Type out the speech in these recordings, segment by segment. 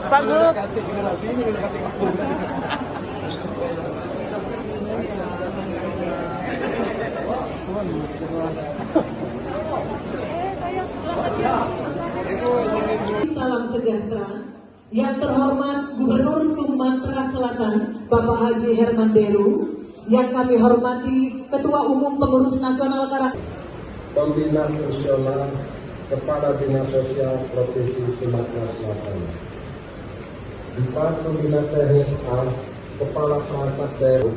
Pak Gub. Salam sejahtera. Yang terhormat Gubernur Sumatera Selatan Bapak Haji Herman Deru, yang kami hormati Ketua Umum Pengurus Nasional Pembina Fungsional Kepala Dinas Sosial Provinsi Sumatera Selatan, Empat Pembina Teknis A, Kepala Perangkat Daerah.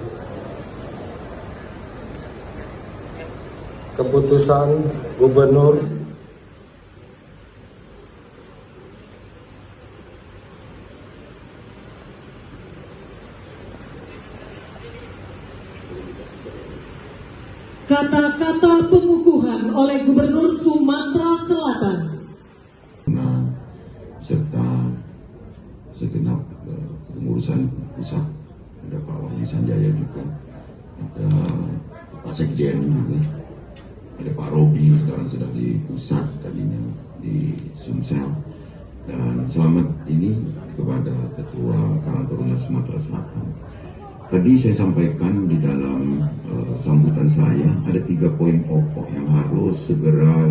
Keputusan Gubernur kata-kata pengukuhan oleh Gubernur Sumatera Selatan serta segenap pengurusan pusat, ada Pak Wahyu Sanjaya juga, ada Pak Sekjen juga, ada Pak Robi sekarang sudah di pusat, tadinya di Sumsel, dan selamat ini kepada Ketua Karang Taruna Sumatera Selatan. Tadi saya sampaikan di dalam sambutan saya ada 3 poin pokok yang harus segera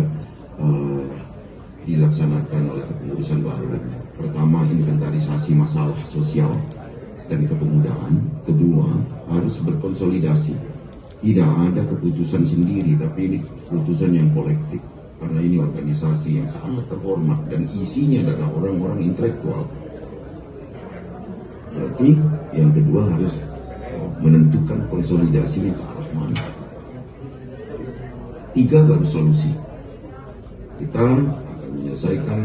dilaksanakan oleh kepengurusan baru. Pertama, inventarisasi masalah sosial dan kepemudaan. Kedua, harus berkonsolidasi. Tidak ada keputusan sendiri, tapi ini keputusan yang kolektif. Karena ini organisasi yang sangat terhormat dan isinya adalah orang-orang intelektual. Berarti yang kedua harus menentukan konsolidasinya ke arah mana. 3, baru solusi. Kita akan menyelesaikan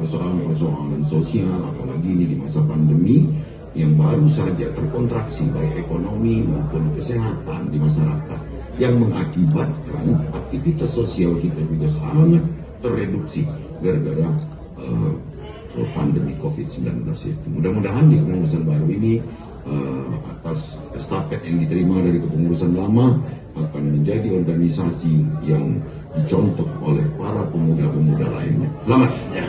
persoalan-persoalan sosial, apalagi ini di masa pandemi yang baru saja terkontraksi baik ekonomi maupun kesehatan di masyarakat, yang mengakibatkan aktivitas sosial kita juga sangat tereduksi gara-gara pandemi COVID-19 itu. Mudah-mudahan di kepengurusan baru ini atas estafet yang diterima dari kepengurusan lama akan menjadi organisasi yang dicontoh oleh para pemuda-pemuda lainnya. Selamat ya.